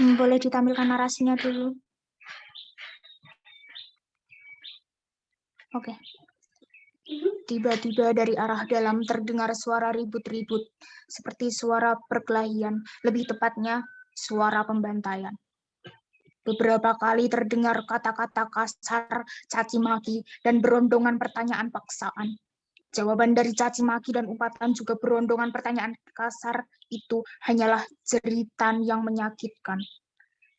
Boleh ditampilkan narasinya dulu. Oke. Tiba-tiba dari arah dalam terdengar suara ribut-ribut, seperti suara perkelahian, lebih tepatnya suara pembantaian. Beberapa kali terdengar kata-kata kasar, caci maki, dan berondongan pertanyaan paksaan. Jawaban dari caci maki dan umpatan juga berondongan pertanyaan kasar itu hanyalah jeritan yang menyakitkan.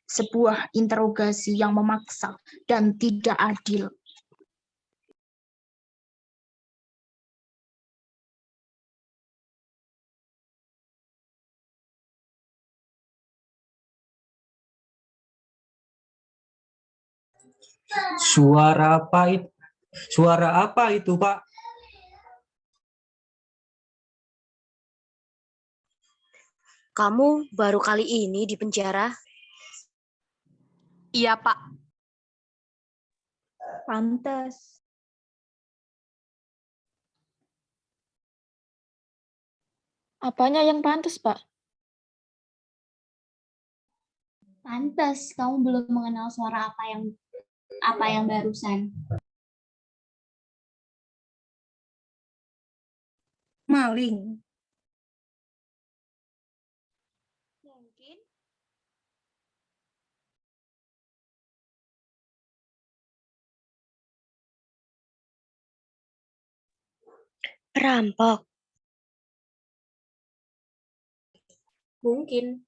Sebuah interogasi yang memaksa dan tidak adil. Suara apa itu, Pak? Kamu baru kali ini di penjara? Iya, Pak. Pantes. Apanya yang pantas, Pak? Pantes, kamu belum mengenal suara apa yang barusan. Maling. Mungkin. Perampok. Mungkin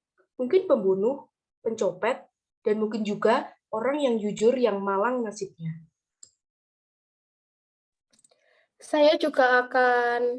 pembunuh, pencopet, dan mungkin juga orang yang jujur yang malang nasibnya. Saya juga akan...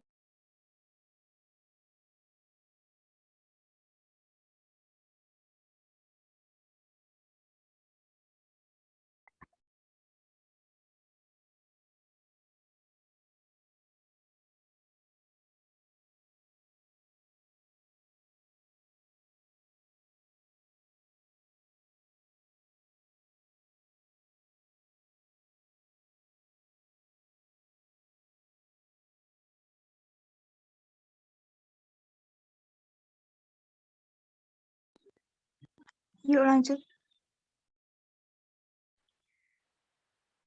Yuk lanjut.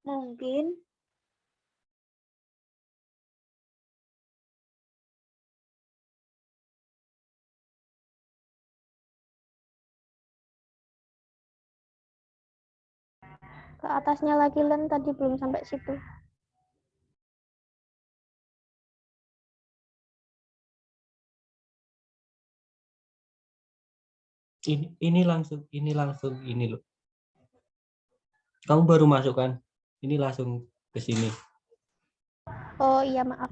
Mungkin. Ke atasnya lagi, Len. Tadi belum sampai situ. Ini langsung ini loh. Kamu baru masuk kan? Ini langsung ke sini. Oh iya, maaf.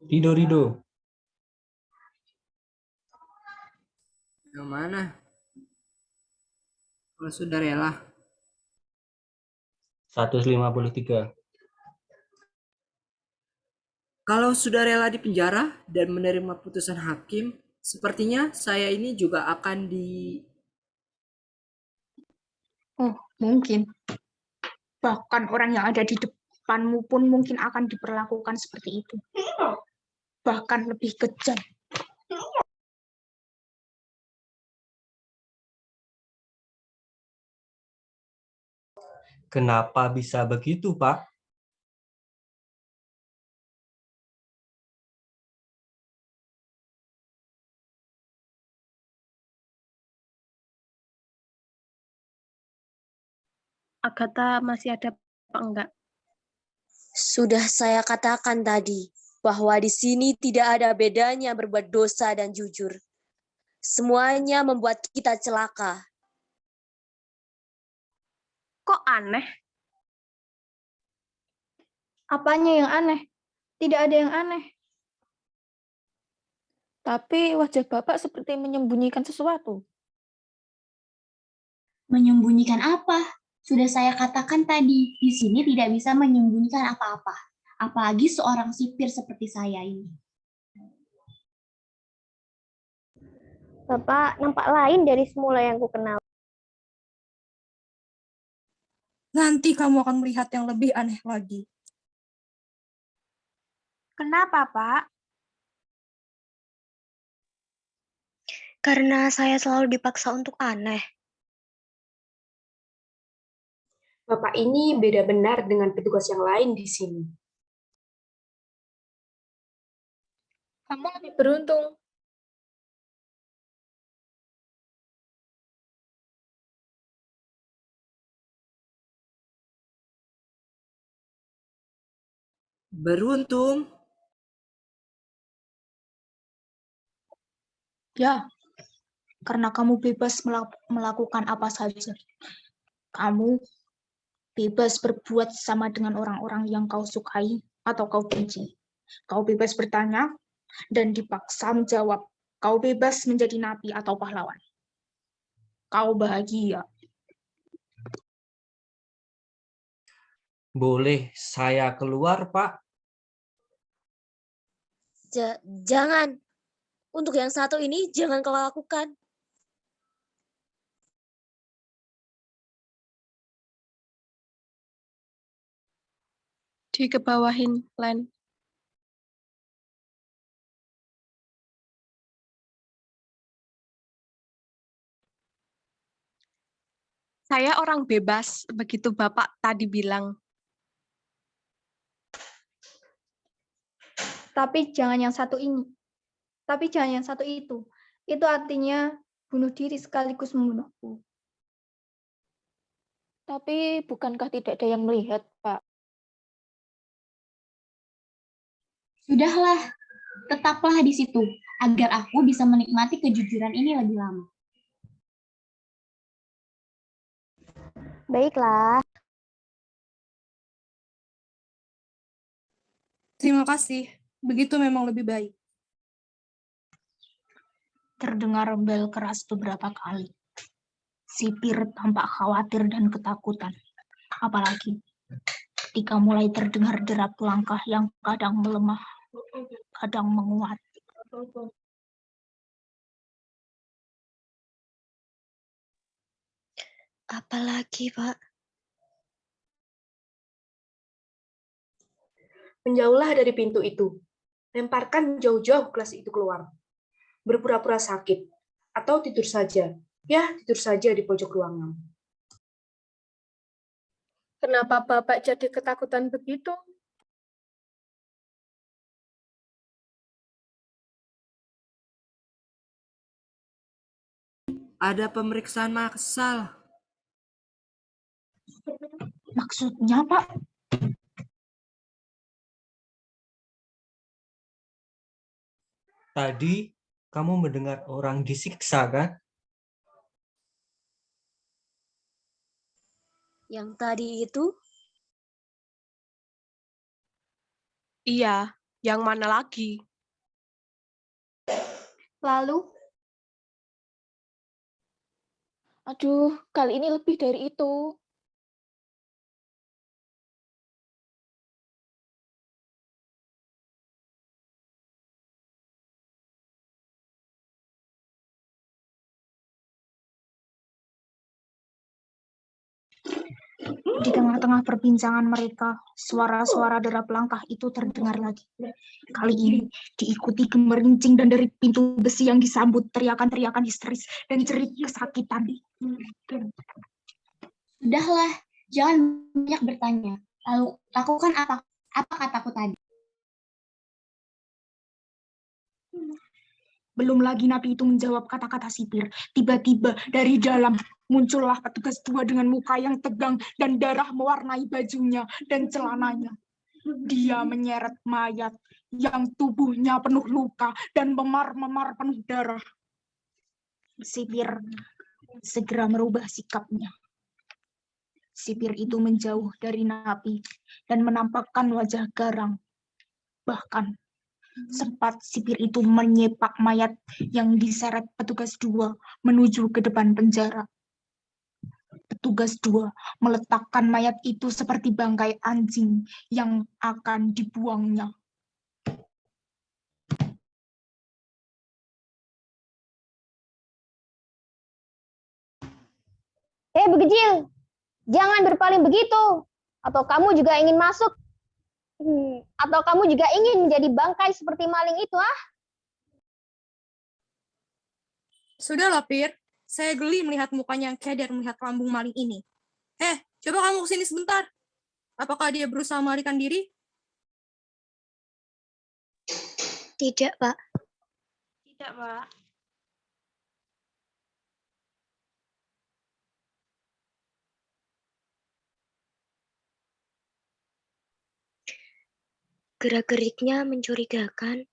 Rido. Yang mana? Kalau sudah rela. 153. Kalau sudah rela di penjara dan menerima putusan hakim, sepertinya saya ini juga akan Oh, mungkin. Bahkan orang yang ada di depanmu pun mungkin akan diperlakukan seperti itu. Bahkan lebih kejam. Kenapa bisa begitu, Pak? Agatha masih ada apa enggak? Sudah saya katakan tadi bahwa di sini tidak ada bedanya berbuat dosa dan jujur. Semuanya membuat kita celaka. Kok aneh? Apanya yang aneh? Tidak ada yang aneh. Tapi wajah Bapak seperti menyembunyikan sesuatu. Menyembunyikan apa? Sudah saya katakan tadi, di sini tidak bisa menyembunyikan apa-apa. Apalagi seorang sipir seperti saya ini. Bapak nampak lain dari semula yang ku kenal. Nanti kamu akan melihat yang lebih aneh lagi. Kenapa, Pak? Karena saya selalu dipaksa untuk aneh. Bapak ini beda benar dengan petugas yang lain di sini. Kamu lebih beruntung. Beruntung? Ya, karena kamu bebas melakukan apa saja. Kamu bebas berbuat sama dengan orang-orang yang kau sukai atau kau benci. Kau bebas bertanya dan dipaksa menjawab. Kau bebas menjadi nabi atau pahlawan. Kau bahagia. Boleh saya keluar, Pak? Jangan. Untuk yang satu ini jangan kau lakukan. Dikebawahin, Len. Saya orang bebas, begitu Bapak tadi bilang. Tapi jangan yang satu ini. Tapi jangan yang satu itu. Itu artinya bunuh diri sekaligus membunuhku. Tapi bukankah tidak ada yang melihat, Pak? Sudahlah, tetaplah di situ, agar aku bisa menikmati kejujuran ini lebih lama. Baiklah. Terima kasih. Begitu memang lebih baik. Terdengar bel keras beberapa kali. Sipir tampak khawatir dan ketakutan. Apalagi ketika mulai terdengar derap langkah yang kadang melemah, kadang menguat. Apalagi, Pak? Menjauhlah dari pintu itu. Lemparkan jauh-jauh gelas itu keluar. Berpura-pura sakit. Atau tidur saja. Ya, tidur saja di pojok ruangan. Kenapa Bapak jadi ketakutan begitu? Ada pemeriksaan massal. Maksudnya, Pak? Tadi kamu mendengar orang disiksa, kan? Yang tadi itu? Iya, yang mana lagi? Lalu, Aduh, kali ini lebih dari itu. Di tengah-tengah perbincangan mereka, suara-suara derap langkah itu terdengar lagi. Kali ini diikuti gemerincing dan dari pintu besi yang disambut teriakan-teriakan histeris dan jerit kesakitan. Sudahlah, jangan banyak bertanya. Lalu lakukan apa kataku tadi. Belum lagi napi itu menjawab kata-kata sipir. Tiba-tiba dari dalam muncullah petugas dua dengan muka yang tegang dan darah mewarnai bajunya dan celananya. Dia menyeret mayat yang tubuhnya penuh luka dan memar-memar penuh darah. Sipir segera merubah sikapnya. Sipir itu menjauh dari napi dan menampakkan wajah garang. Bahkan sempat sipir itu menyepak mayat yang diseret petugas dua menuju ke depan penjara. Petugas dua meletakkan mayat itu seperti bangkai anjing yang akan dibuangnya. Hei, Begecil, jangan berpaling begitu. Atau kamu juga ingin masuk? Atau kamu juga ingin menjadi bangkai seperti maling itu, ah? Sudahlah, Pir. Saya geli melihat mukanya yang keder melihat lambung maling ini. Coba kamu kesini sebentar. Apakah dia berusaha melarikan diri? Tidak, Pak. Tidak, Pak. Gerak-geriknya mencurigakan.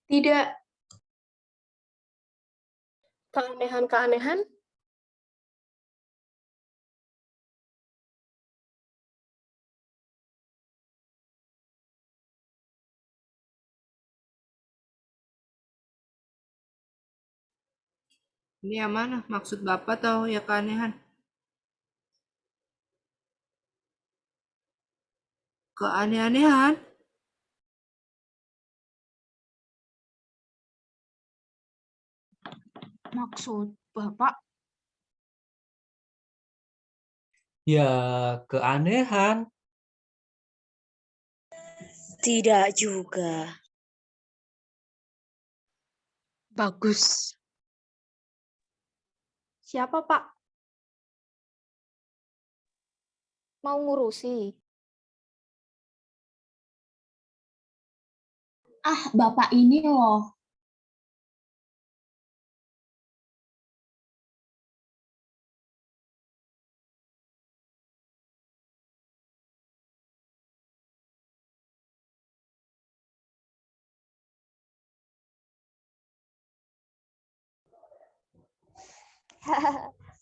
Tidak. Keanehan-keanehan? Ini yang mana? Maksud Bapak tahu ya keanehan? Keaneh-anehan? Maksud Bapak Ya, keanehan. Tidak juga. Bagus. Siapa, Pak? Mau ngurusi. Ah, Bapak ini loh.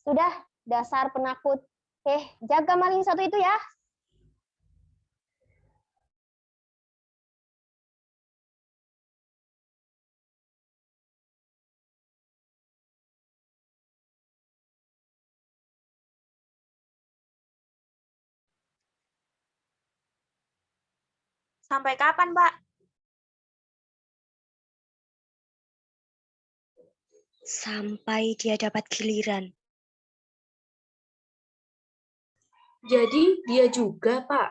Sudah, dasar penakut. Jaga maling satu itu ya. sampai kapan, Pak? Sampai dia dapat giliran. Jadi dia juga, Pak.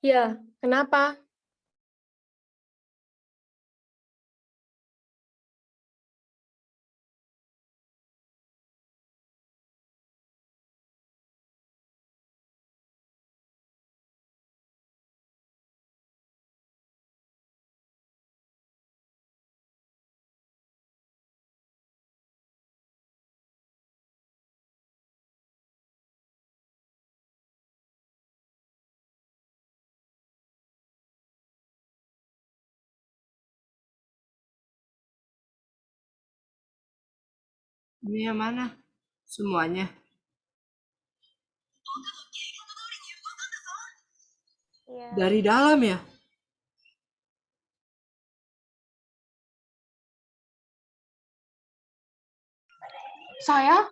Ya, kenapa? Ini yang mana? Semuanya. Iya. Dari dalam ya? Saya?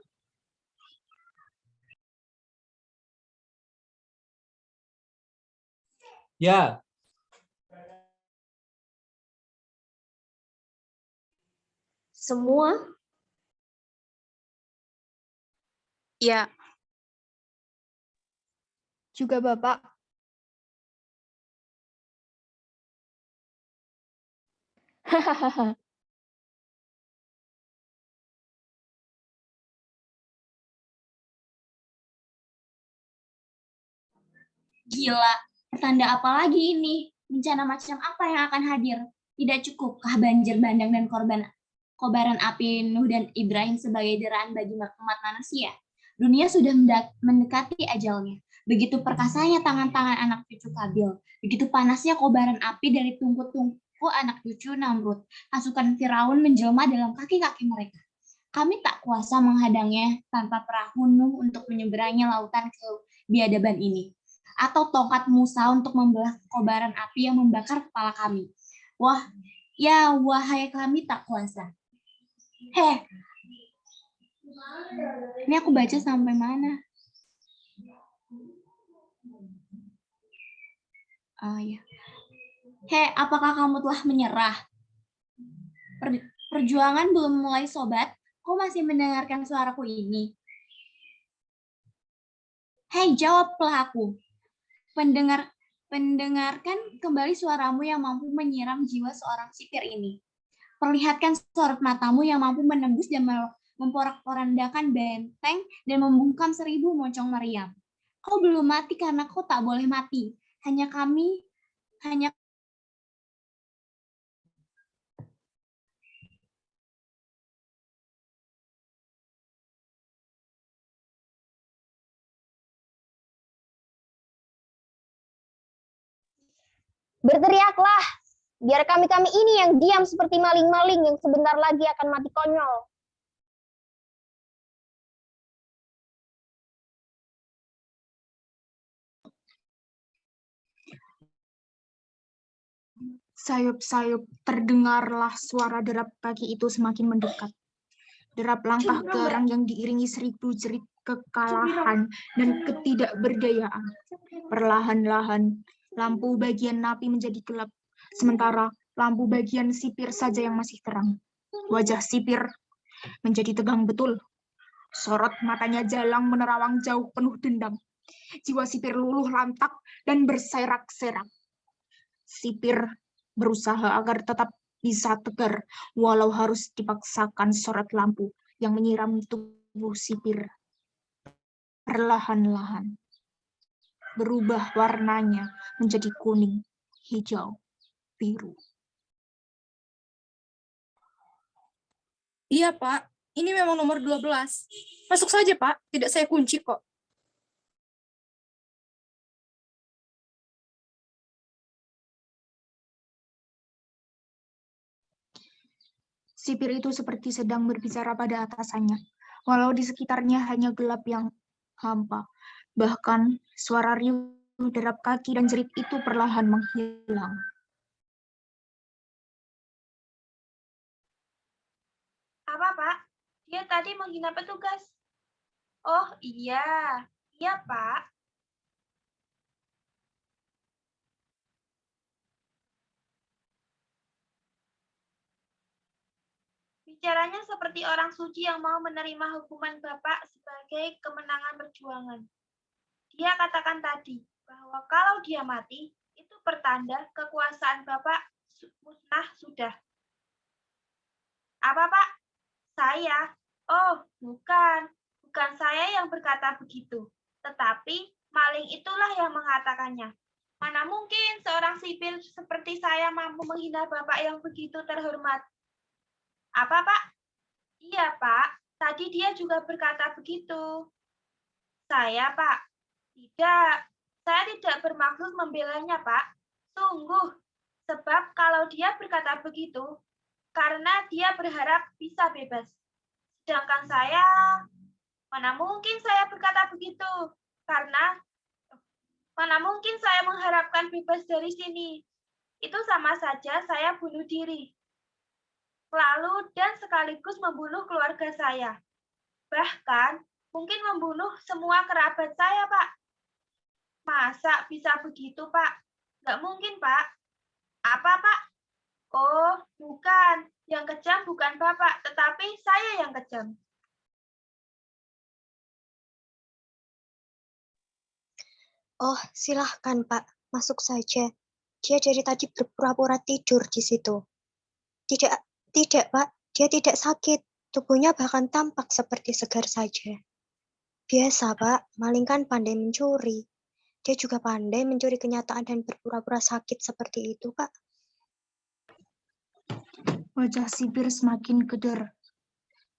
Ya, Semua? Ya, Juga Bapak. Hahaha. Gila, pertanda apa lagi ini? Bencana macam apa yang akan hadir? Tidak cukupkah banjir bandang dan kobaran api Nuh dan Ibrahim sebagai deraan bagi umat manusia? Dunia sudah mendekati ajalnya. Begitu perkasanya tangan-tangan anak cucu Kabil. Begitu panasnya kobaran api dari tungku-tungku anak cucu Namrud. Pasukan Firaun menjelma dalam kaki-kaki mereka. Kami tak kuasa menghadangnya tanpa perahu Nuh untuk menyeberangi lautan ke biadaban ini. Atau tongkat Musa untuk membelah kobaran api yang membakar kepala kami. Wahai kami tak kuasa. Ini aku baca sampai mana? Oh ya. Apakah kamu telah menyerah? Perjuangan belum mulai, sobat. Kau masih mendengarkan suaraku ini? Hei, jawablah aku. Pendengarkan kembali suaramu yang mampu menyiram jiwa seorang sipir ini. Perlihatkan sorot matamu yang mampu menembus dan memporak-porandakan benteng dan membungkam 1000 moncong meriam. Kau belum mati karena kau tak boleh mati. Hanya Berteriaklah, biar kami-kami ini yang diam seperti maling-maling yang sebentar lagi akan mati konyol. Sayup-sayup terdengarlah suara derap kaki itu semakin mendekat. Derap langkah garang yang diiringi 1000 jerit kekalahan dan ketidakberdayaan. Perlahan-lahan, lampu bagian napi menjadi gelap, sementara lampu bagian sipir saja yang masih terang. Wajah sipir menjadi tegang betul. Sorot matanya jalang menerawang jauh penuh dendam. Jiwa sipir luluh lantak dan berserak-serak. Sipir berusaha agar tetap bisa tegar, walau harus dipaksakan sorot lampu yang menyiram tubuh sipir. Perlahan-lahan berubah warnanya menjadi kuning, hijau, biru. Iya, Pak. Ini memang nomor 12. Masuk saja, Pak. Tidak saya kunci kok. Sipir itu seperti sedang berbicara pada atasannya, walau di sekitarnya hanya gelap yang hampa. Bahkan suara riuh derap kaki dan jerit itu perlahan menghilang. Apa, Pak? Dia tadi menghina petugas. Oh, iya. Iya, Pak. Bicaranya seperti orang suci yang mau menerima hukuman Bapak sebagai kemenangan perjuangan. Dia katakan tadi bahwa kalau dia mati, itu pertanda kekuasaan Bapak musnah sudah. Apa, Pak? Saya? Oh, bukan. Bukan saya yang berkata begitu. Tetapi maling itulah yang mengatakannya. Mana mungkin seorang sipil seperti saya mampu menghina Bapak yang begitu terhormat. Apa, Pak? Iya, Pak. Tadi dia juga berkata begitu. Saya, Pak. Tidak. Saya tidak bermaksud membelanya, Pak. Sungguh. Sebab kalau dia berkata begitu, karena dia berharap bisa bebas. Sedangkan saya, mana mungkin saya berkata begitu? Karena mana mungkin saya mengharapkan bebas dari sini. Itu sama saja saya bunuh diri. Lalu dan sekaligus membunuh keluarga saya. Bahkan mungkin membunuh semua kerabat saya, Pak. Masa bisa begitu, Pak? Nggak mungkin, Pak. Apa, Pak? Oh, bukan. Yang kejam bukan Bapak, tetapi saya yang kejam. Oh, silahkan, Pak. Masuk saja. Dia dari tadi berpura-pura tidur di situ. Tidak, Pak. Dia tidak sakit. Tubuhnya bahkan tampak seperti segar saja. Biasa, Pak. Maling kan pandai mencuri. Dia juga pandai mencuri kenyataan dan berpura-pura sakit seperti itu, Pak. Wajah sipir semakin keder.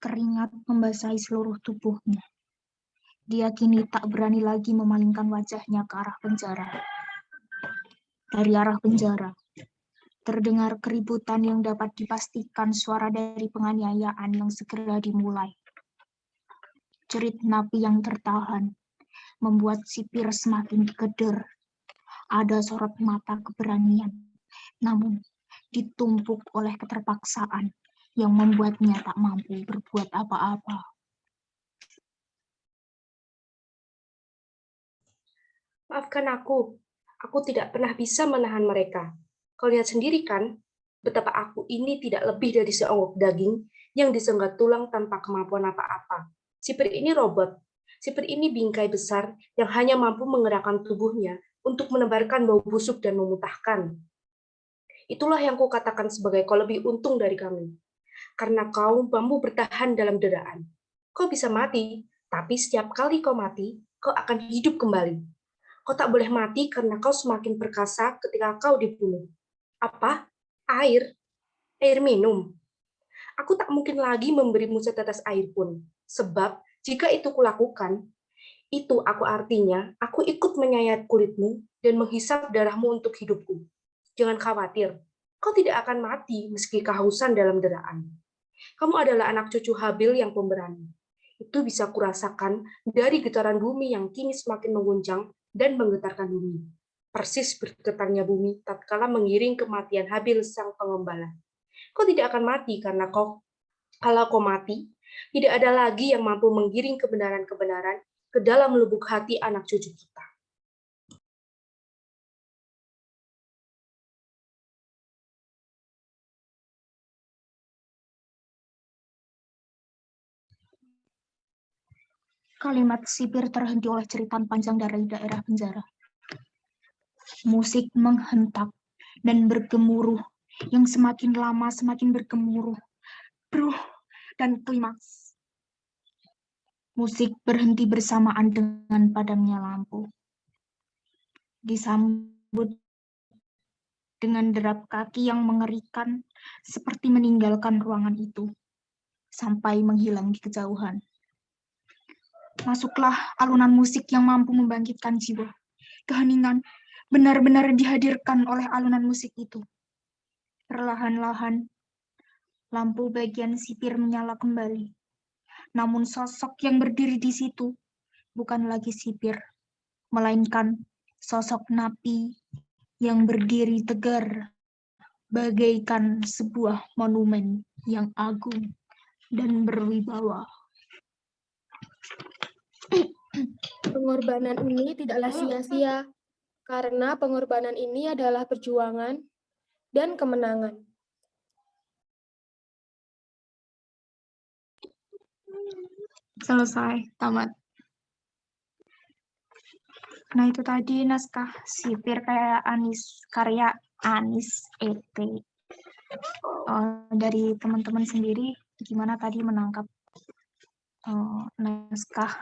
Keringat membasahi seluruh tubuhnya. Dia kini tak berani lagi memalingkan wajahnya ke arah penjara. Dari arah penjara, terdengar keributan yang dapat dipastikan suara dari penganiayaan yang segera dimulai. Jerit napi yang tertahan membuat sipir semakin keder. Ada sorot mata keberanian, namun ditumpuk oleh keterpaksaan yang membuatnya tak mampu berbuat apa-apa. Maafkan aku tidak pernah bisa menahan mereka. Kau lihat sendiri kan, betapa aku ini tidak lebih dari seonggok daging yang disengat tulang tanpa kemampuan apa-apa. Sipir ini robot, Sipir ini bingkai besar yang hanya mampu menggerakkan tubuhnya untuk menebarkan bau busuk dan memuntahkan. Itulah yang kukatakan sebagai kau lebih untung dari kami. Karena kau mampu bertahan dalam deraan. Kau bisa mati, tapi setiap kali kau mati, kau akan hidup kembali. Kau tak boleh mati karena kau semakin perkasa ketika kau dibunuh. Apa? Air? Air minum? Aku tak mungkin lagi memberimu setetes air pun. Sebab, jika itu kulakukan, itu aku artinya, aku ikut menyayat kulitmu dan menghisap darahmu untuk hidupku. Jangan khawatir, kau tidak akan mati meski kehausan dalam deraan. Kamu adalah anak cucu Habil yang pemberani. Itu bisa kurasakan dari getaran bumi yang kini semakin mengguncang dan menggetarkan bumi. Persis bergetarnya bumi tatkala mengiring kematian Habil sang pengembala. Kau tidak akan mati karena kalau kau mati, tidak ada lagi yang mampu menggiring kebenaran-kebenaran ke dalam lubuk hati anak cucu kita. Kalimat sipir terhenti oleh ceritan panjang dari daerah penjara. Musik menghentak dan bergemuruh, yang semakin lama semakin bergemuruh, dan klimaks. Musik berhenti bersamaan dengan padamnya lampu. Disambut dengan derap kaki yang mengerikan, seperti meninggalkan ruangan itu, sampai menghilang di kejauhan. Masuklah alunan musik yang mampu membangkitkan jiwa. Keheningan benar-benar dihadirkan oleh alunan musik itu. Perlahan-lahan, lampu bagian sipir menyala kembali. Namun sosok yang berdiri di situ bukan lagi sipir, melainkan sosok napi yang berdiri tegar bagaikan sebuah monumen yang agung dan berwibawa. Pengorbanan ini tidaklah sia-sia, karena pengorbanan ini adalah perjuangan dan kemenangan. Selesai, tamat. Nah, itu tadi naskah sipir karya Anis ET. Dari teman-teman sendiri, gimana tadi menangkap naskah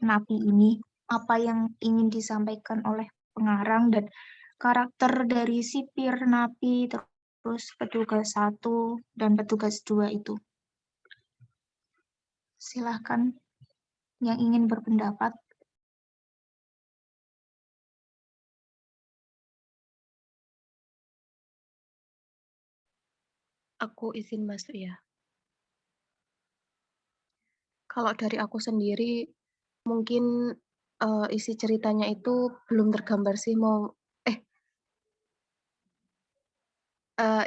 napi ini? Apa yang ingin disampaikan oleh pengarang dan karakter dari sipir, napi, terus petugas 1 dan petugas 2 itu? Silahkan yang ingin berpendapat. Aku izin masuk ya. Kalau dari aku sendiri, mungkin isi ceritanya itu belum tergambar sih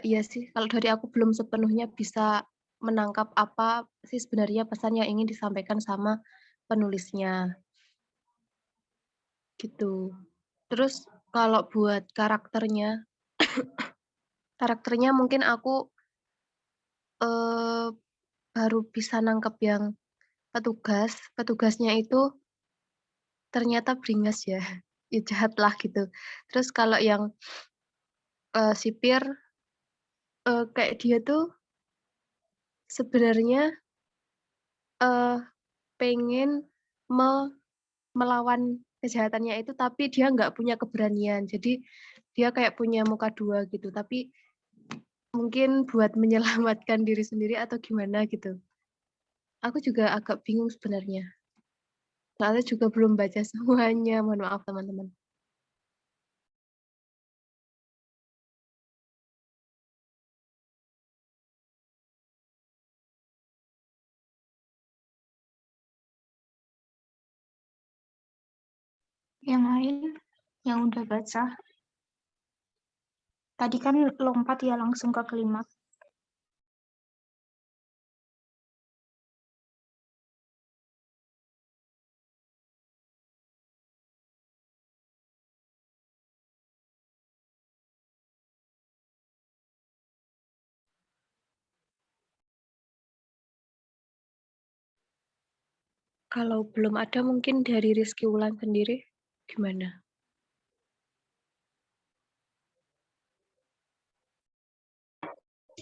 iya sih, kalau dari aku belum sepenuhnya bisa menangkap apa sih sebenarnya pesan yang ingin disampaikan sama penulisnya. Gitu. Terus kalau buat karakternya, karakternya mungkin aku baru bisa nangkep yang petugasnya itu ternyata beringas ya, ya jahat lah gitu. Terus kalau yang sipir, kayak dia tuh sebenarnya pengen melawan kejahatannya itu, tapi dia nggak punya keberanian. Jadi dia kayak punya muka dua gitu, tapi mungkin buat menyelamatkan diri sendiri atau gimana gitu. Aku juga agak bingung sebenarnya. Soalnya juga belum baca semuanya, mohon maaf teman-teman. Yang lain yang udah baca, tadi kan lompat ya langsung ke klimaks. Kalau belum ada mungkin dari Rizky Wulan sendiri gimana?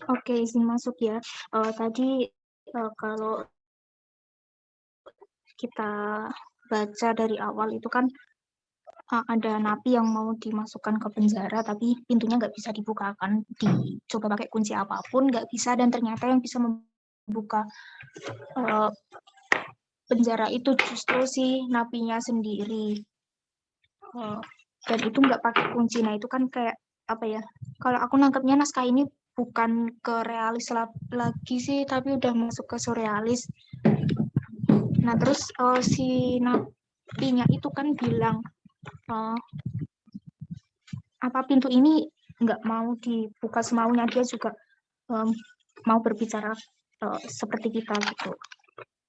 Oke, izin masuk ya. Tadi kalau kita baca dari awal itu kan ada napi yang mau dimasukkan ke penjara, tapi pintunya nggak bisa dibukakan. Dicoba pakai kunci apapun, nggak bisa. Dan ternyata yang bisa membuka penjara itu justru si napinya sendiri. Dan itu nggak pakai kunci. Nah, itu kan kayak apa ya? Kalau aku nangkepnya naskah ini bukan ke realis lagi sih, tapi udah masuk ke surrealis. Nah, terus si napinya itu kan bilang apa pintu ini nggak mau dibuka semaunya, dia juga mau berbicara seperti kita gitu.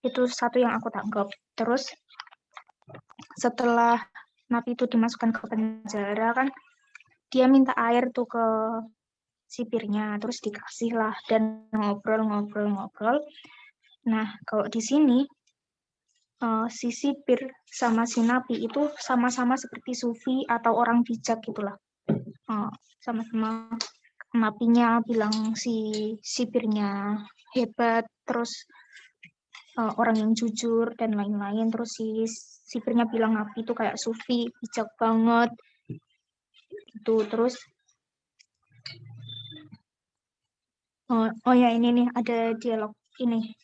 Itu satu yang aku tangkap. Terus setelah napi itu dimasukkan ke penjara kan dia minta air tuh ke sipirnya, terus dikasih lah dan ngobrol. Nah, kalau di sini si sipir sama si napi itu sama-sama seperti sufi atau orang bijak gitulah. Sama-sama napinya bilang si sipirnya hebat, terus orang yang jujur dan lain-lain. Terus si sipirnya bilang napi itu kayak sufi, bijak banget. Gitu. Terus oh ya ini nih ada dialog ini.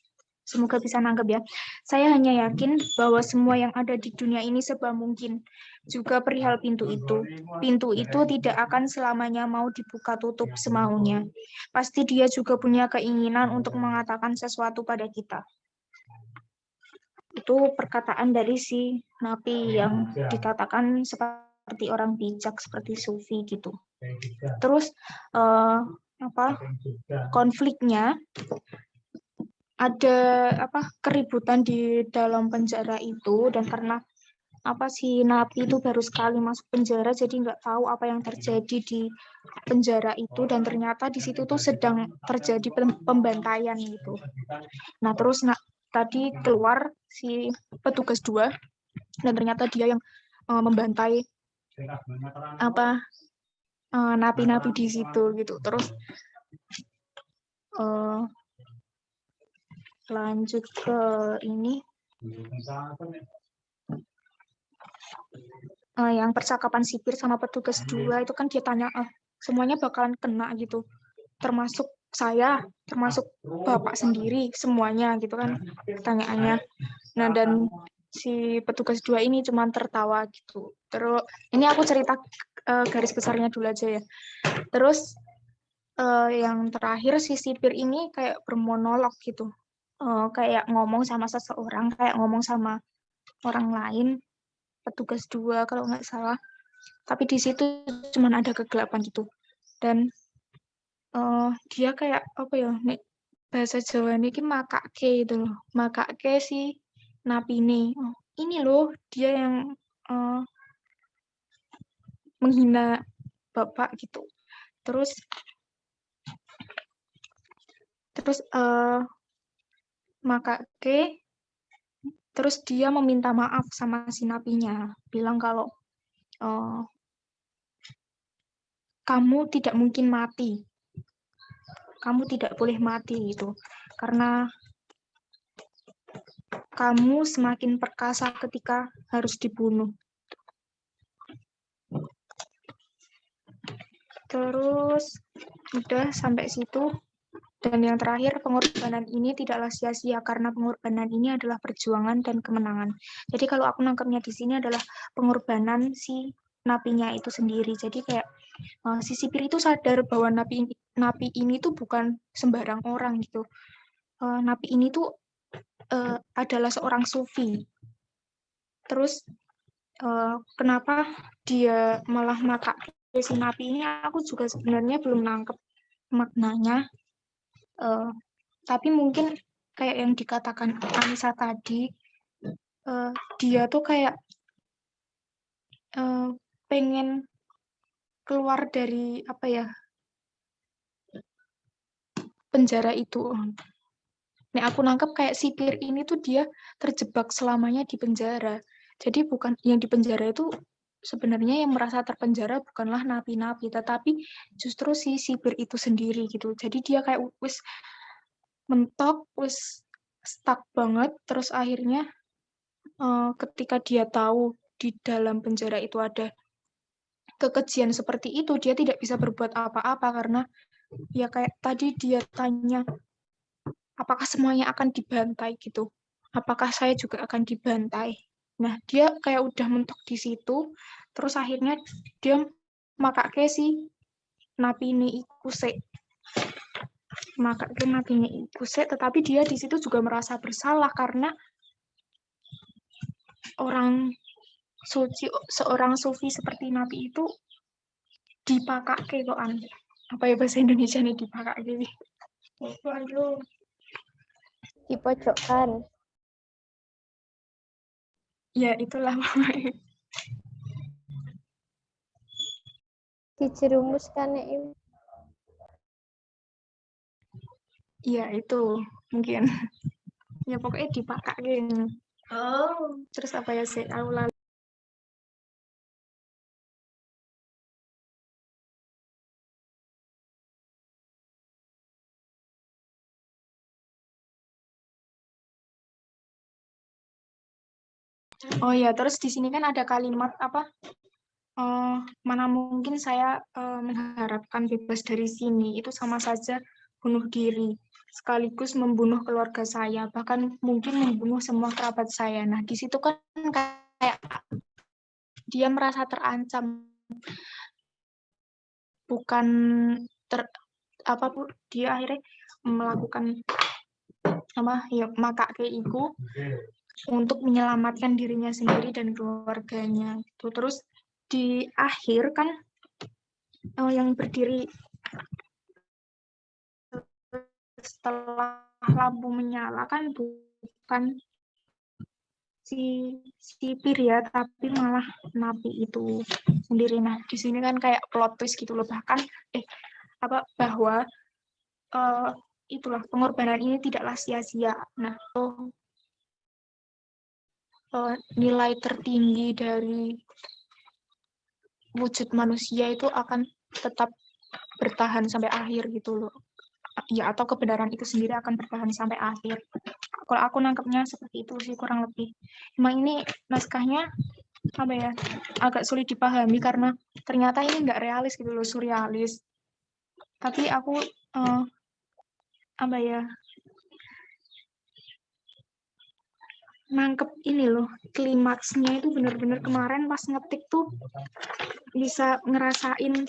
Semoga bisa nangkep ya. Saya hanya yakin bahwa semua yang ada di dunia ini serba mungkin. Juga perihal pintu itu. Pintu itu tidak akan selamanya mau dibuka tutup semaunya. Pasti dia juga punya keinginan untuk mengatakan sesuatu pada kita. Itu perkataan dari si napi yang dikatakan seperti orang bijak, seperti sufi gitu. Terus konfliknya ada keributan di dalam penjara itu, dan karena si napi itu baru sekali masuk penjara jadi nggak tahu apa yang terjadi di penjara itu, dan ternyata di situ tuh sedang terjadi pembantaian gitu. Nah terus tadi keluar si petugas 2 dan ternyata dia yang membantai napi-napi di situ gitu. Terus lanjut ke ini yang percakapan sipir sama petugas 2 itu kan dia tanya semuanya bakalan kena gitu, termasuk saya, termasuk bapak sendiri, semuanya gitu kan pertanyaannya. Nah dan si petugas 2 ini cuma tertawa gitu. Terus ini aku cerita garis besarnya dulu aja ya. Terus yang terakhir si sipir ini kayak bermonolog gitu, kayak ngomong sama seseorang, kayak ngomong sama orang lain, petugas 2 kalau nggak salah. Tapi di situ cuma ada kegelapan gitu. Dan dia kayak apa ya, bahasa Jawa ini makake itu loh, makake si napi ini loh dia yang menghina bapak gitu. Terus makake terus dia meminta maaf sama si napinya, bilang kalau kamu tidak mungkin mati, kamu tidak boleh mati gitu, karena kamu semakin perkasa ketika harus dibunuh. Terus udah sampai situ. Dan yang terakhir, pengorbanan ini tidaklah sia-sia karena pengorbanan ini adalah perjuangan dan kemenangan. Jadi kalau aku nangkepnya di sini adalah pengorbanan si napinya itu sendiri. Jadi kayak si sipir itu sadar bahwa napi ini tuh bukan sembarang orang gitu. Napi ini tuh adalah seorang sufi. Terus kenapa dia malah mata si napi ini, aku juga sebenarnya belum nangkep maknanya. Tapi mungkin kayak yang dikatakan Anissa tadi, dia tuh kayak pengen keluar dari penjara itu. Nek aku nangkep kayak sipir ini tuh dia terjebak selamanya di penjara. Jadi bukan yang di penjara itu sebenarnya yang merasa terpenjara bukanlah napi-napi, tetapi justru si sipir itu sendiri gitu. Jadi dia kayak wis mentok, wis stuck banget, terus akhirnya ketika dia tahu di dalam penjara itu ada kekejian seperti itu, dia tidak bisa berbuat apa-apa karena ya kayak tadi dia tanya, apakah semuanya akan dibantai gitu? Apakah saya juga akan dibantai? Nah, dia kayak udah mentok di situ, terus akhirnya dia makake si napine iku sik. Makake napine iku sik, tetapi dia di situ juga merasa bersalah karena seorang sufi seperti Nabi itu dipakake kokan. Apa ya bahasa Indonesia nih dipakake? Aduh. Dipojokkan. Ya itulah. Dijerumuskan ya. Iya itu mungkin. Ya pokoknya dipakake. Oh. Terus apa ya sih? Aku lali. Oh ya, terus di sini kan ada kalimat apa? Mana mungkin saya mengharapkan bebas dari sini, itu sama saja bunuh diri, sekaligus membunuh keluarga saya, bahkan mungkin membunuh semua kerabat saya. Nah, di situ kan kayak dia merasa terancam, bukan dia akhirnya melakukan apa ya makake iku untuk menyelamatkan dirinya sendiri dan keluarganya. Terus di akhir kan yang berdiri setelah lampu menyala kan bukan si sipir ya, tapi malah napi itu sendiri. Nah, di sini kan kayak plot twist gitu loh, bahkan bahwa itulah pengorbanan ini tidaklah sia-sia. Nah, nilai tertinggi dari wujud manusia itu akan tetap bertahan sampai akhir gitu loh. Ya, atau kebenaran itu sendiri akan bertahan sampai akhir. Kalau aku nangkepnya seperti itu sih kurang lebih. Emang ini naskahnya apa ya, agak sulit dipahami karena ternyata ini nggak realis gitu loh, surrealis. Tapi aku apa ya, nangkep ini loh, klimaksnya itu bener-bener kemarin pas ngetik tuh bisa ngerasain,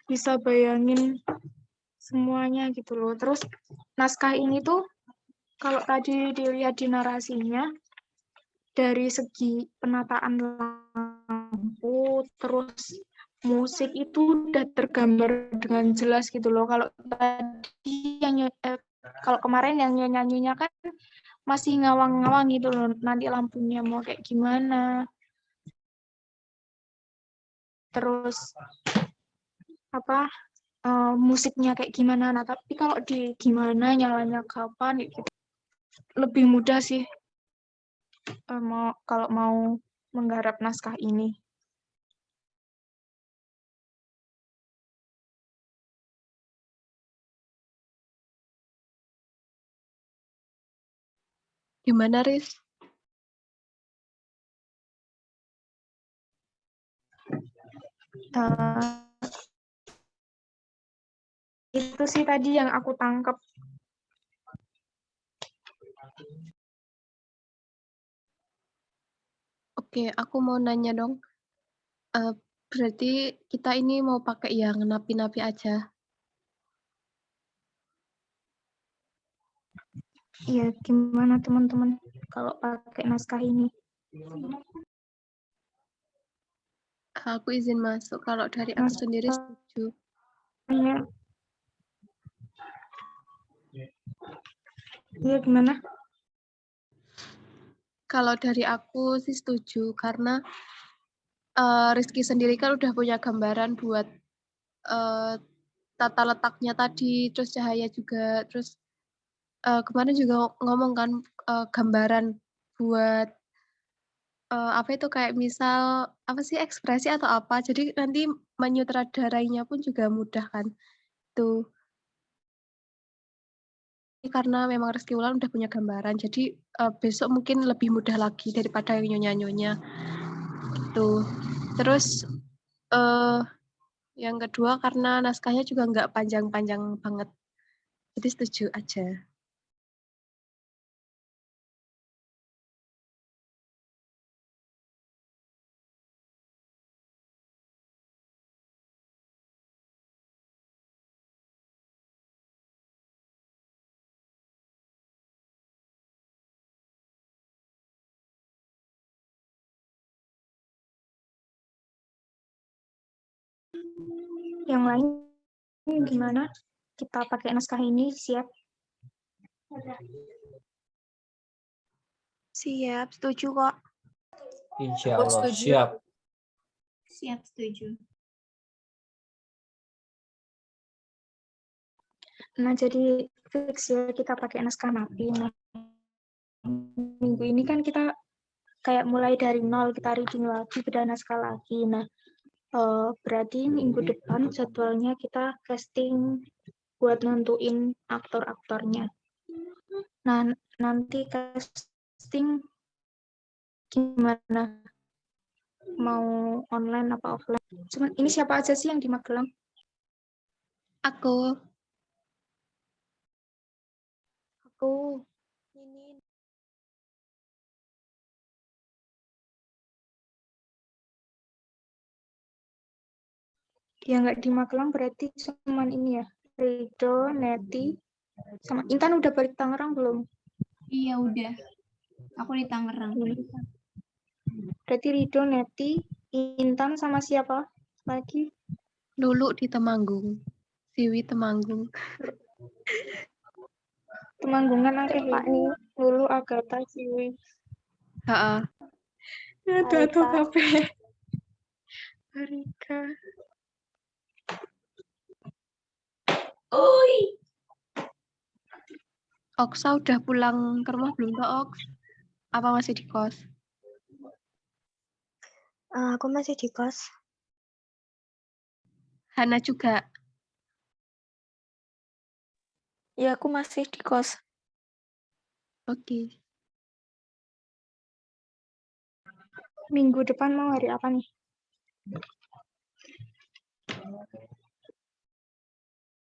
bisa bayangin semuanya gitu loh. Terus naskah ini tuh kalau tadi dilihat di narasinya, dari segi penataan lampu, terus musik itu udah tergambar dengan jelas gitu loh. Kalau tadi yang kalau kemarin yang nyanyinya kan masih ngawang-ngawang gitu loh, nanti lampunya mau kayak gimana. Terus musiknya kayak gimana. Nah, tapi kalau di gimana nyalanya kapan gitu, lebih mudah sih kalau mau menggarap naskah ini. Gimana, Riz? Itu sih tadi yang aku tangkap. Oke, aku mau nanya dong. Berarti kita ini mau pakai yang napi-napi aja? Iya, gimana teman-teman kalau pakai naskah ini? Aku izin masuk. Kalau dari aku sendiri setuju. Iya, gimana? Kalau dari aku sih setuju, karena Rizky sendiri kan udah punya gambaran buat tata letaknya tadi, terus cahaya juga, terus kemarin juga ngomong kan gambaran buat apa itu kayak misal apa sih ekspresi atau apa. Jadi nanti menyutradarainya pun juga mudah kan. Tuh. Karena memang Rizky Wulan udah punya gambaran, jadi besok mungkin lebih mudah lagi daripada yang nyonya-nyonya. Gitu. Terus yang kedua karena naskahnya juga nggak panjang-panjang banget. Jadi setuju aja. Yang lain gimana? Kita pakai naskah ini siap? Siap, setuju kok. Insya Aku Allah setuju. siap. Siap, setuju. Nah, jadi fix ya kita pakai naskah Nabi. Nah, minggu ini kan kita kayak mulai dari nol, kita reading lagi, beda naskah lagi. Nah, berarti minggu depan jadwalnya kita casting buat nentuin aktor-aktornya. Nah, nanti casting gimana? Mau online apa offline? Cuman ini siapa aja sih yang di Magelang? Aku. Aku. Yang nggak di Magelang berarti cuman ini ya, Rido, Neti, sama Intan udah balik Tangerang belum? Iya, udah. Aku di Tangerang. Berarti Rido, Neti, Intan sama siapa lagi? Lulu di Temanggung. Siwi Temanggung. Temanggungan akeh Pak nih. Lulu, Agatha, Siwi. Heeh. Aduh kabeh. Harika. Oi. Oksa udah pulang ke rumah belum toh, Oks? Apa masih di kos? Aku masih di kos. Hana juga. Ya, aku masih di kos. Oke. Minggu depan mau hari apa nih?